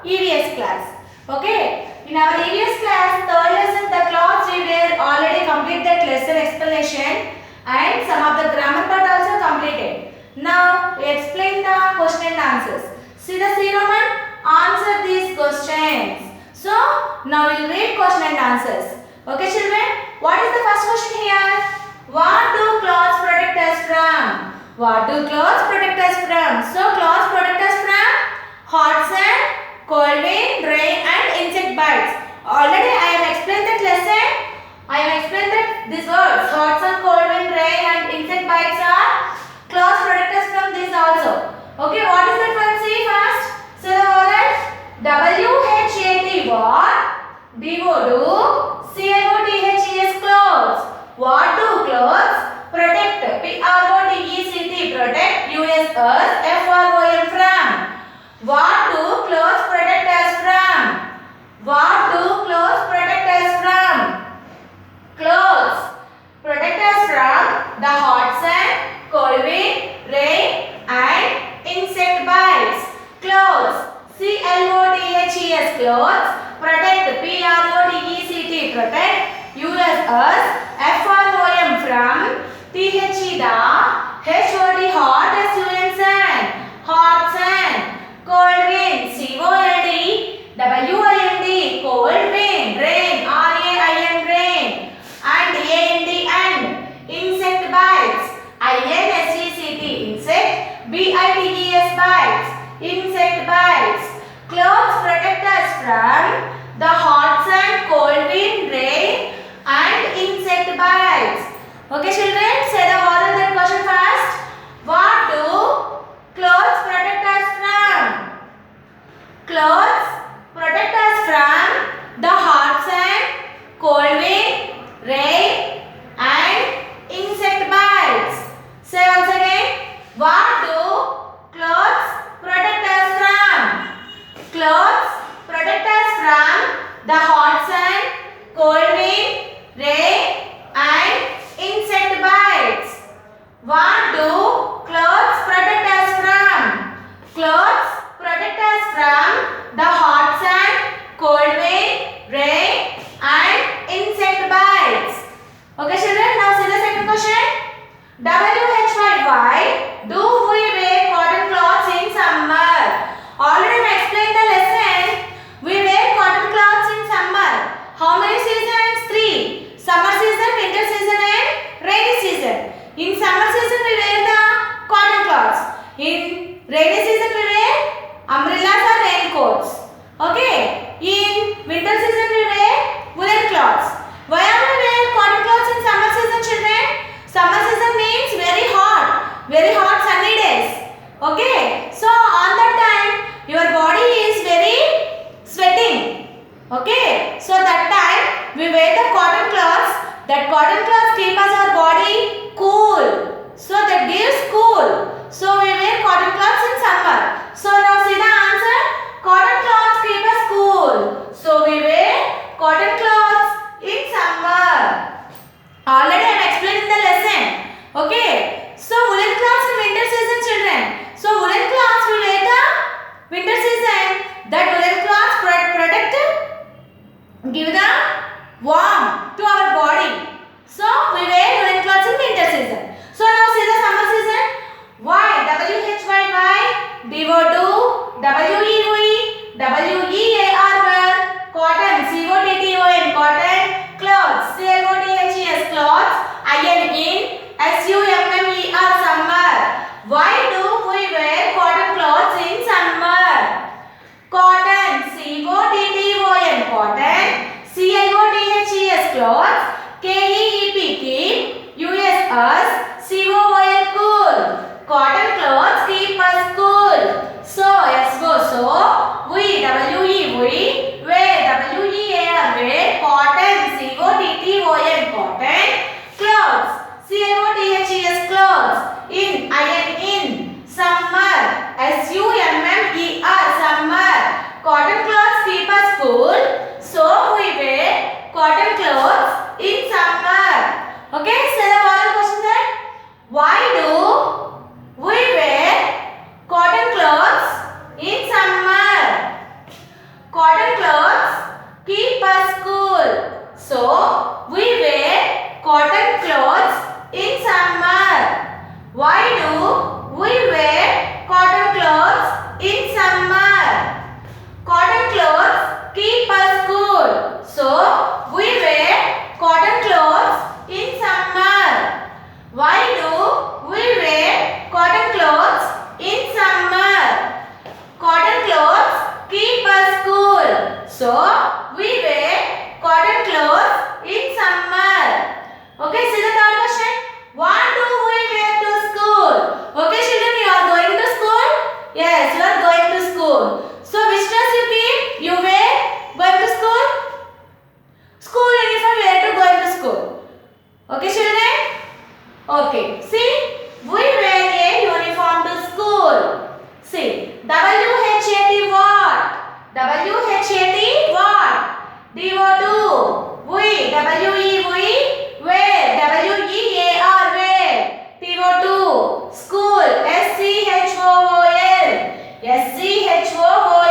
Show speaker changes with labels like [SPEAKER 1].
[SPEAKER 1] EVS class. Okay. In our EVS class, third lesson, the clothes we wear, already complete that lesson explanation and some of the grammar part also completed. Now we explain the question and answers. See the C Roman, answer these questions. So now we will read question and answers. Okay children, what is the first question here? What do clothes protect us from? What do clothes protect us from? So clothes protect us from hot sun, cold wind, rain and insect bites. Already I have explained that lesson. I have explained that these words hot sun, cold wind, rain and insect bites are clothes protect us from this also. Okay, what is that one? See first. So the word WHAT what? DO do. CLOTHES clothes. What do clothes protect? PROTECT protect. US us. FROM from. What do clothes protect us from? What do clothes protect us from? Clothes protect us from the hot sun, cold wind, rain and insect bites. Clothes CLOTHES clothes protect. PROTECT protect. US us. FROM from. THE the. HOD hot. SUN sun. Hot sun. Cold wind. COLD. WIND cold wind. Rain. RAIN rain. And AND and. Insect bites. INSECT insect. BITES bites. Insect bites. Clothes protect us from the hot sun, cold wind, rain and insect bites. Okay children, say the word of that question first. What do clothes protect us from? Clothes protect us from the hot sun, cold wind, rain and insect bites. Say once again. What do clothes protect us from? Clothes protect us from the hot sun, cold wind, rain and insect bites. What do clothes protect us from? Clothes protect us from the hot sun, cold wind, rain and insect bites. Okay children, now see the second question. Why do we wear cotton cloths in summer? Already I explained the lesson. We wear cotton cloths in summer. How many seasons? 3. Summer season, winter season and rainy season. In summer season we wear the cotton cloths. In rainy season we wear umbrellas or raincoats. Okay. In winter season we wear woolen cloths. Why are we wearing cotton cloths in summer season children? Summer season means very hot sunny days. Okay. So on that time your body is very sweating. Okay. So that time we wear the cotton cloths. That cotton cloths keep us our body cool. So that gives cool. So we wear cotton cloths in summer. So now see the answer. Cotton cloths keep us cool. So we wear cotton cloths in summer. Already I am explaining the lesson. Okay. So woolen cloths in winter season children. So woolen cloths we wear the winter season. That woolen cloths protect, give the warmth to our body. So we wear woolen cloths in winter season. So now see the summer season. Why? WHY DO do. WEE WEAR wear. Cotton COTTON cotton. Clothes CLOTHES clothes. IN SUMMER summer. Why do we wear cotton clothes in summer? Cotton COTTON cotton. CLOTHES clothes. So we wear cotton clothes in summer. Okay, see the third question. What do we wear to school? Okay, children, you are going to school? Yes, you are going to school. So which dress you keep? You wear going to school? School uniform wear to going to school. Okay, children? Okay, see, we wear a uniform to school. See, WHAT what? WHAT what? DO2. We. WE we. Where? WEAR where? TO2. School. SCHOOL. SCHOOL.